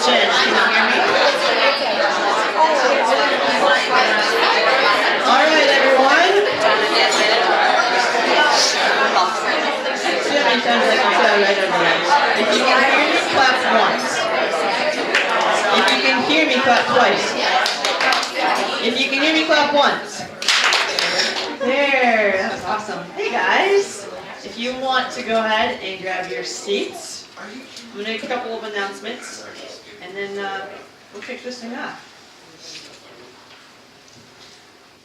Jen, can you hear me? All right, everyone. See how many times I can say right over there. If you can hear me, clap once. If you can hear me, clap twice. If you can hear me, clap once. There, that was awesome. Hey guys, if you want to go ahead and grab your seats, I'm going to make a couple of announcements, and then we'll kick this thing off.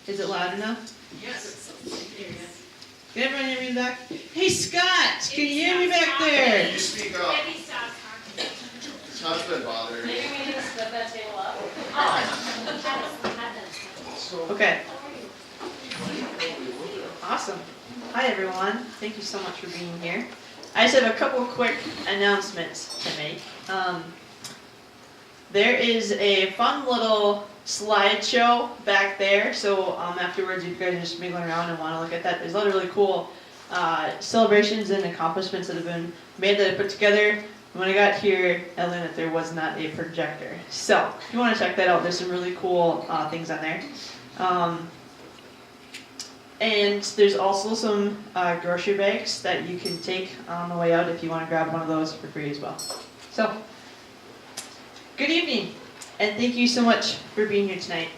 Is it loud enough? Yes. Can everyone hear me in the back? Hey Scott, can you hear me back there? Can you speak up? Todd's been bothering me. Maybe we need to split that table up. Okay. Awesome. Hi everyone. Thank you so much for being here. I just have a couple quick announcements to make. There is a fun little slideshow back there, so afterwards if you guys are just mingling around and want to look at that, there's a lot of really cool celebrations and accomplishments that have been made that I put together. When I got here, I learned that there was not a projector. So, if you want to check that out, there's some really cool things on there. And there's also some grocery bags that you can take on the way out if you want to grab one of those for free as well. So, good evening, and thank you so much for being here tonight.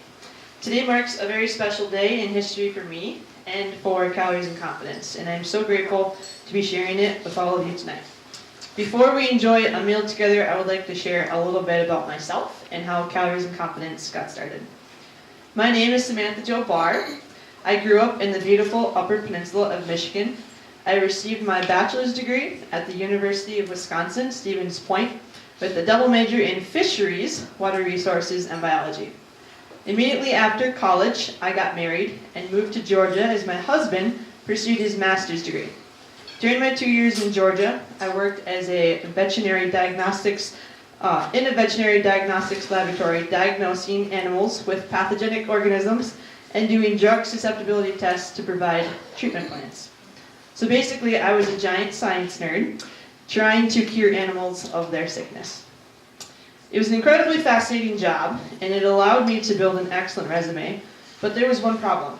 Today marks a very special day in history for me and for Calories and Confidence, and I'm so grateful to be sharing it with all of you tonight. Before we enjoy a meal together, I would like to share a little bit about myself and how Calories and Confidence got started. My name is Samantha Jo Barr. I grew up in the beautiful Upper Peninsula of Michigan. I received my bachelor's degree at the University of Wisconsin, Stevens Point, with a double major in fisheries, water resources, and biology. Immediately after college, I got married and moved to Georgia as my husband pursued his master's degree. During my 2 years in Georgia, I worked as a veterinary diagnostics in a veterinary diagnostics laboratory, diagnosing animals with pathogenic organisms and doing drug susceptibility tests to provide treatment plans. So basically, I was a giant science nerd trying to cure animals of their sickness. It was an incredibly fascinating job, and it allowed me to build an excellent resume, but there was one problem.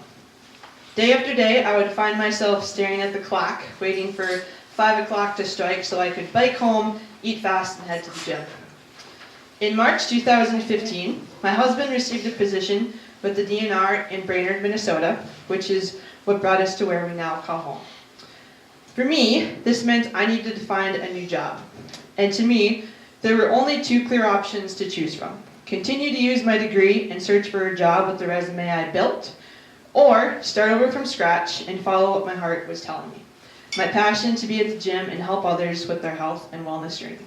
Day after day, I would find myself staring at the clock, waiting for 5 o'clock to strike so I could bike home, eat fast, and head to the gym. In March 2015, my husband received a position with the DNR in Brainerd, Minnesota, which is what brought us to where we now call home. For me, this meant I needed to find a new job. And to me, there were only two clear options to choose from. Continue to use my degree and search for a job with the resume I built, or start over from scratch and follow what my heart was telling me. My passion to be at the gym and help others with their health and wellness journey.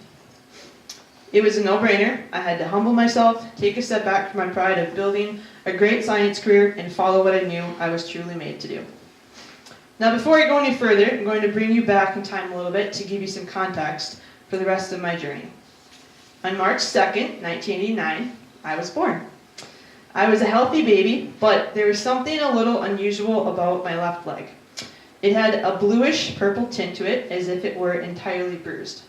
It was a no-brainer. I had to humble myself, take a step back from my pride of building a great science career, and follow what I knew I was truly made to do. Now, before I go any further, I'm going to bring you back in time a little bit to give you some context for the rest of my journey. On March 2nd, 1989, I was born. I was a healthy baby, but there was something a little unusual about my left leg. It had a bluish purple tint to it, as if it were entirely bruised.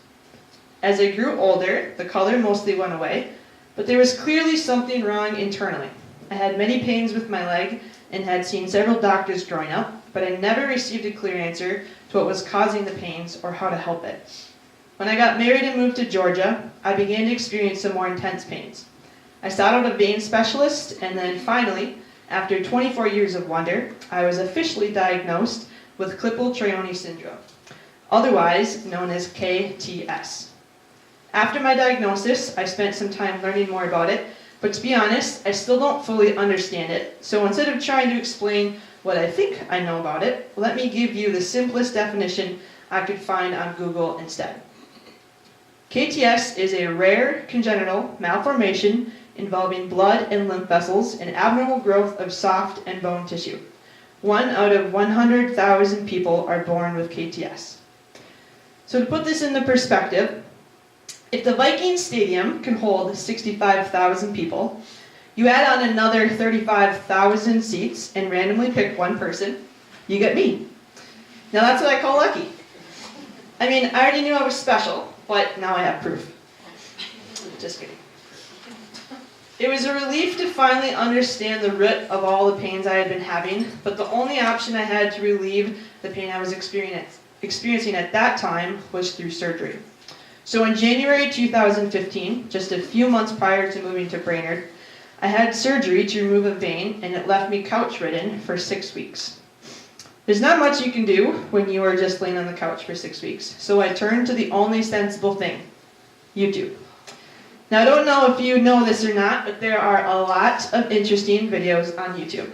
As I grew older, the color mostly went away, but there was clearly something wrong internally. I had many pains with my leg and had seen several doctors growing up, but I never received a clear answer to what was causing the pains or how to help it. When I got married and moved to Georgia, I began to experience some more intense pains. I sought out a vein specialist, and then finally, after 24 years of wonder, I was officially diagnosed with Klippel-Treoni syndrome, otherwise known as KTS. After my diagnosis, I spent some time learning more about it, but to be honest, I still don't fully understand it. So instead of trying to explain what I think I know about it, let me give you the simplest definition I could find on Google instead. KTS is a rare congenital malformation involving blood and lymph vessels and abnormal growth of soft and bone tissue. 1 out of 100,000 people are born with KTS. So to put this into perspective, if the Vikings Stadium can hold 65,000 people, you add on another 35,000 seats and randomly pick one person, you get me. Now that's what I call lucky. I mean, I already knew I was special, but now I have proof. Just kidding. It was a relief to finally understand the root of all the pains I had been having, but the only option I had to relieve the pain I was experiencing at that time was through surgery. So in January 2015, just a few months prior to moving to Brainerd, I had surgery to remove a vein, and it left me couch-ridden for 6 weeks. There's not much you can do when you are just laying on the couch for 6 weeks, so I turned to the only sensible thing, YouTube. Now I don't know if you know this or not, but there are a lot of interesting videos on YouTube.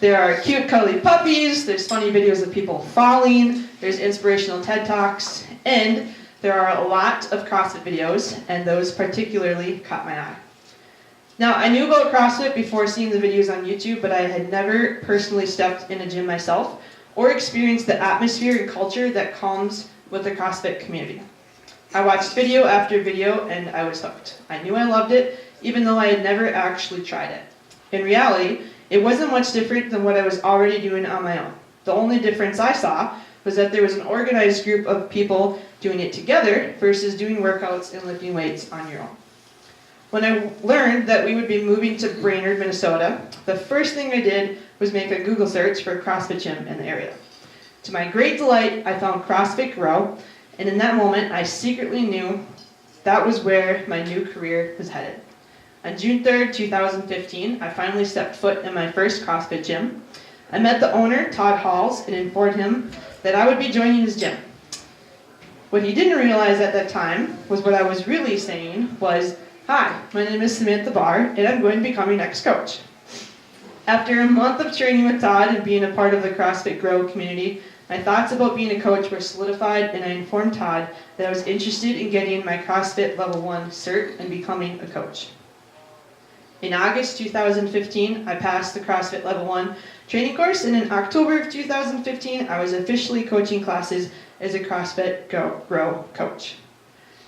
There are cute cuddly puppies, there's funny videos of people falling, there's inspirational TED Talks, and there are a lot of CrossFit videos, and those particularly caught my eye. Now, I knew about CrossFit before seeing the videos on YouTube, but I had never personally stepped in a gym myself or experienced the atmosphere and culture that comes with the CrossFit community. I watched video after video, and I was hooked. I knew I loved it, even though I had never actually tried it. In reality, it wasn't much different than what I was already doing on my own. The only difference I saw was that there was an organized group of people doing it together versus doing workouts and lifting weights on your own. When I learned that we would be moving to Brainerd, Minnesota, the first thing I did was make a Google search for a CrossFit gym in the area. To my great delight, I found CrossFit Grow, and in that moment, I secretly knew that was where my new career was headed. On June 3rd, 2015, I finally stepped foot in my first CrossFit gym. I met the owner, Todd Halls, and informed him that I would be joining his gym. What he didn't realize at that time was what I was really saying was, "Hi, my name is Samantha Barr, and I'm going to become your next coach." After a month of training with Todd and being a part of the CrossFit Grow community, my thoughts about being a coach were solidified, and I informed Todd that I was interested in getting my CrossFit Level 1 cert and becoming a coach. In August 2015, I passed the CrossFit Level 1 training course, and in October of 2015, I was officially coaching classes as a CrossFit Grow coach.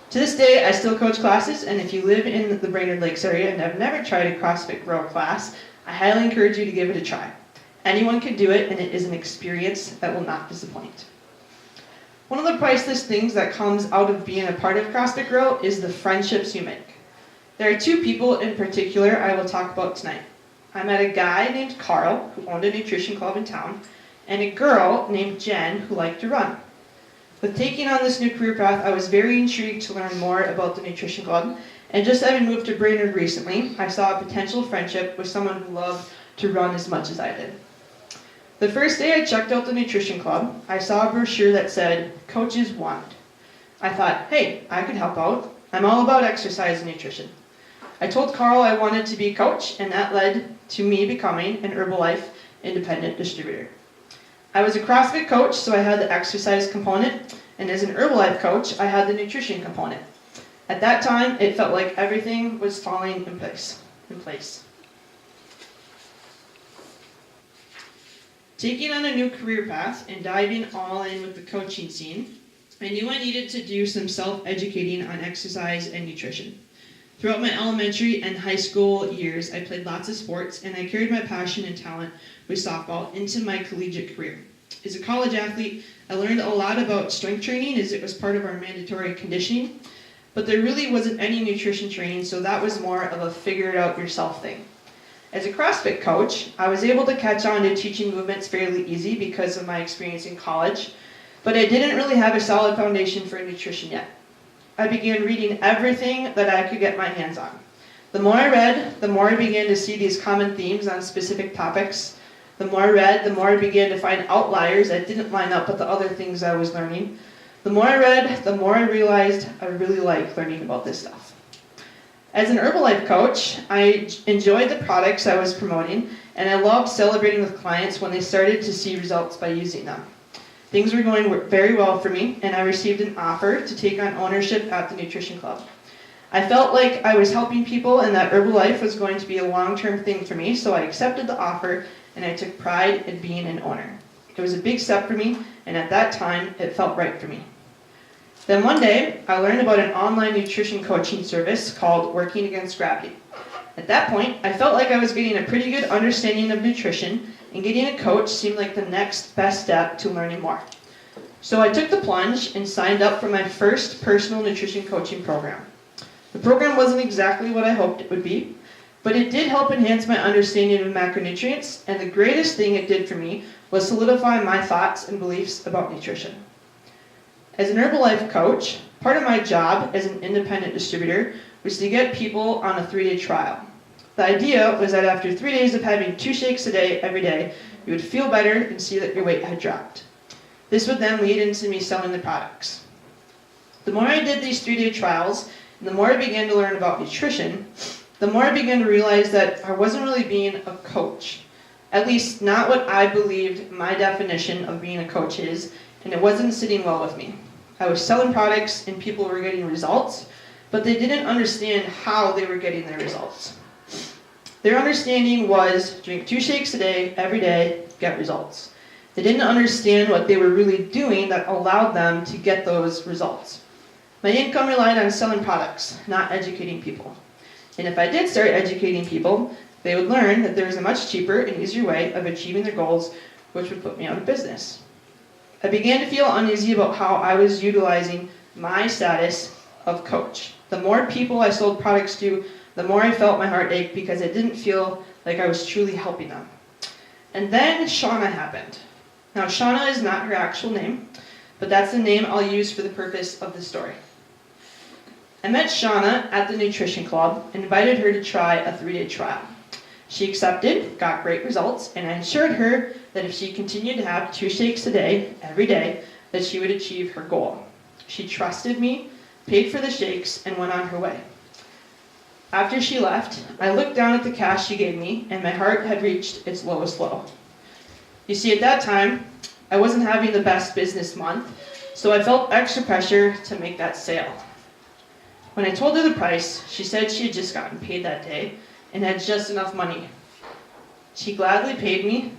To this day, I still coach classes, and if you live in the Brainerd Lakes area and have never tried a CrossFit Grow class, I highly encourage you to give it a try. Anyone can do it, and it is an experience that will not disappoint. One of the priceless things that comes out of being a part of CrossFit Grow is the friendships you make. There are 2 people in particular I will talk about tonight. I met a guy named Carl, who owned a nutrition club in town, and a girl named Jen, who liked to run. With taking on this new career path, I was very intrigued to learn more about the nutrition club, and just having moved to Brainerd recently, I saw a potential friendship with someone who loved to run as much as I did. The first day I checked out the nutrition club, I saw a brochure that said, "Coaches Wanted." I thought, hey, I could help out. I'm all about exercise and nutrition. I told Carl I wanted to be a coach, and that led to me becoming an Herbalife independent distributor. I was a CrossFit coach, so I had the exercise component, and as an Herbalife coach, I had the nutrition component. At that time, it felt like everything was falling in place. Taking on a new career path and diving all in with the coaching scene, I knew I needed to do some self-educating on exercise and nutrition. Throughout my elementary and high school years, I played lots of sports, and I carried my passion and talent with softball into my collegiate career. As a college athlete, I learned a lot about strength training as it was part of our mandatory conditioning, but there really wasn't any nutrition training, so that was more of a figure-it-out-yourself thing. As a CrossFit coach, I was able to catch on to teaching movements fairly easy because of my experience in college, but I didn't really have a solid foundation for nutrition yet. I began reading everything that I could get my hands on. The more I read, the more I began to see these common themes on specific topics. The more I read, the more I began to find outliers that didn't line up with the other things I was learning. The more I read, the more I realized I really liked learning about this stuff. As an Herbalife coach, I enjoyed the products I was promoting, and I loved celebrating with clients when they started to see results by using them. Things were going very well for me, and I received an offer to take on ownership at the Nutrition Club. I felt like I was helping people and that Herbalife was going to be a long-term thing for me, so I accepted the offer and I took pride in being an owner. It was a big step for me, and at that time, it felt right for me. Then one day, I learned about an online nutrition coaching service called Working Against Gravity. At that point, I felt like I was getting a pretty good understanding of nutrition, and getting a coach seemed like the next best step to learning more. So I took the plunge and signed up for my first personal nutrition coaching program. The program wasn't exactly what I hoped it would be, but it did help enhance my understanding of macronutrients, and the greatest thing it did for me was solidify my thoughts and beliefs about nutrition. As an Herbalife coach, part of my job as an independent distributor was to get people on a 3-day trial. The idea was that after 3 days of having 2 shakes a day every day, you would feel better and see that your weight had dropped. This would then lead into me selling the products. The more I did these 3-day trials, and the more I began to learn about nutrition, the more I began to realize that I wasn't really being a coach. At least not what I believed my definition of being a coach is, and it wasn't sitting well with me. I was selling products and people were getting results, but they didn't understand how they were getting their results. Their understanding was drink 2 shakes a day, every day, get results. They didn't understand what they were really doing that allowed them to get those results. My income relied on selling products, not educating people. And if I did start educating people, they would learn that there was a much cheaper and easier way of achieving their goals, which would put me out of business. I began to feel uneasy about how I was utilizing my status of coach. The more people I sold products to, the more I felt my heart ache because it didn't feel like I was truly helping them. And then Shauna happened. Now, Shauna is not her actual name, but that's the name I'll use for the purpose of the story. I met Shauna at the Nutrition Club and invited her to try a 3-day trial. She accepted, got great results, and I assured her that if she continued to have 2 shakes a day, every day, that she would achieve her goal. She trusted me, paid for the shakes, and went on her way. After she left, I looked down at the cash she gave me, and my heart had reached its lowest low. You see, at that time, I wasn't having the best business month, so I felt extra pressure to make that sale. When I told her the price, she said she had just gotten paid that day and had just enough money. She gladly paid me.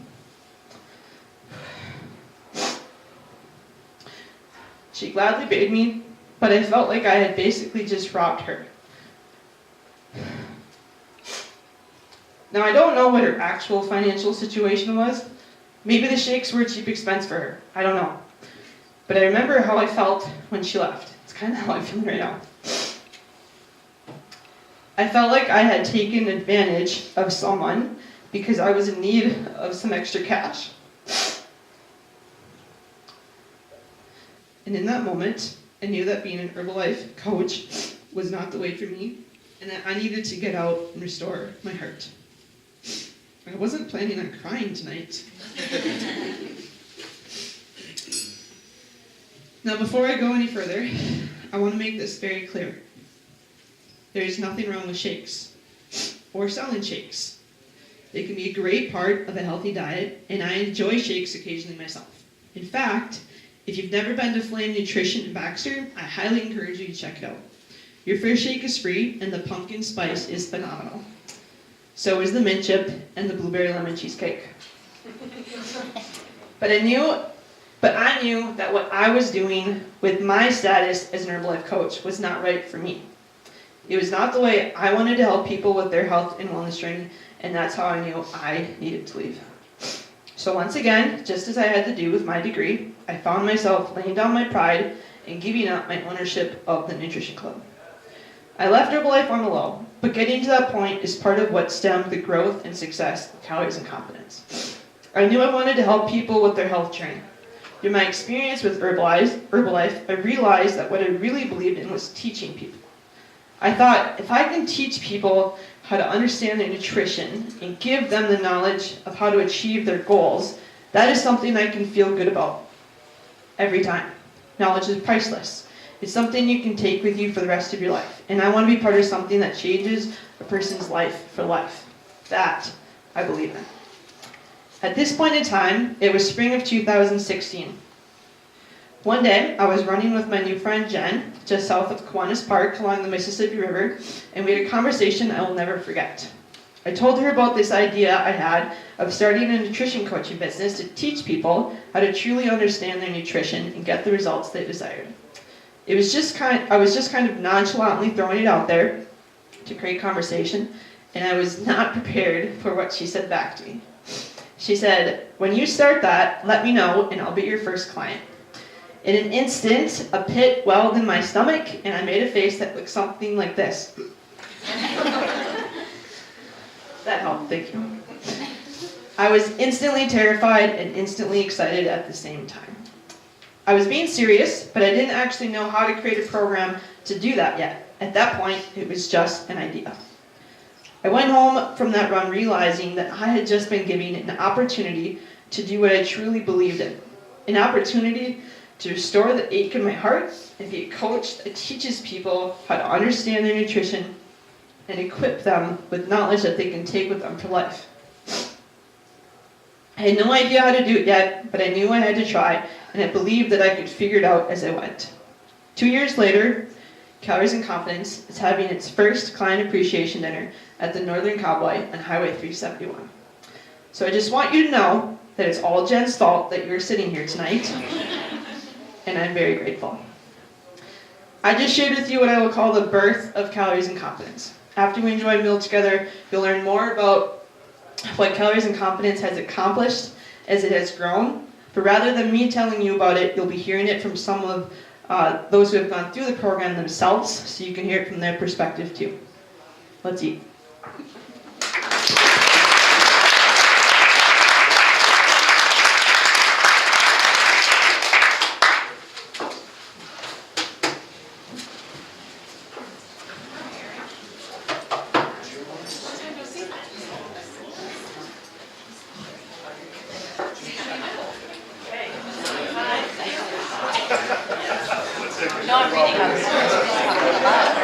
But I felt like I had basically just robbed her. Now, I don't know what her actual financial situation was. Maybe the shakes were a cheap expense for her. I don't know. But I remember how I felt when she left. It's kind of how I'm feeling right now. I felt like I had taken advantage of someone because I was in need of some extra cash. And in that moment, I knew that being an Herbalife coach was not the way for me, and that I needed to get out and restore my heart. I wasn't planning on crying tonight. Now, before I go any further, I want to make this very clear. There is nothing wrong with shakes or selling shakes. They can be a great part of a healthy diet, and I enjoy shakes occasionally myself. In fact, if you've never been to Flame Nutrition in Baxter, I highly encourage you to check it out. Your first shake is free, and the pumpkin spice is phenomenal. So is the mint chip and the blueberry lemon cheesecake. But I knew that what I was doing with my status as an Herbalife coach was not right for me. It was not the way I wanted to help people with their health and wellness journey, and that's how I knew I needed to leave. So once again, just as I had to do with my degree, I found myself laying down my pride and giving up my ownership of the Nutrition Club. I left Herbalife on the low, but getting to that point is part of what stemmed the growth and success of Calories and Confidence. I knew I wanted to help people with their health journey. Through my experience with Herbalife, I realized that what I really believed in was teaching people. I thought, if I can teach people how to understand their nutrition and give them the knowledge of how to achieve their goals, that is something I can feel good about every time. Knowledge is priceless. It's something you can take with you for the rest of your life. And I want to be part of something that changes a person's life for life. That I believe in. At this point in time, it was spring of 2016. One day, I was running with my new friend Jen, just south of Kiwanis Park along the Mississippi River, and we had a conversation I will never forget. I told her about this idea I had of starting a nutrition coaching business to teach people how to truly understand their nutrition and get the results they desired. I was just kind of nonchalantly throwing it out there to create conversation, and I was not prepared for what she said back to me. She said, "When you start that, let me know and I'll be your first client." In an instant, a pit welled in my stomach and I made a face that looked something like this. That helped, thank you. I was instantly terrified and instantly excited at the same time. I was being serious, but I didn't actually know how to create a program to do that yet. At that point, it was just an idea. I went home from that run realizing that I had just been given an opportunity to do what I truly believed in. An opportunity to restore the ache in my heart and be a coach that teaches people how to understand their nutrition and equip them with knowledge that they can take with them for life. I had no idea how to do it yet, but I knew I had to try, and I believed that I could figure it out as I went. 2 years later, Calories and Confidence is having its first client appreciation dinner at the Northern Cowboy on Highway 371. So I just want you to know that it's all Jen's fault that you're sitting here tonight, and I'm very grateful. I just shared with you what I will call the birth of Calories and Confidence. After we enjoy a meal together, you'll learn more about what Calories and Confidence has accomplished as it has grown. But rather than me telling you about it, you'll be hearing it from some of those who have gone through the program themselves, so you can hear it from their perspective too. Let's eat. No, I'm reading on the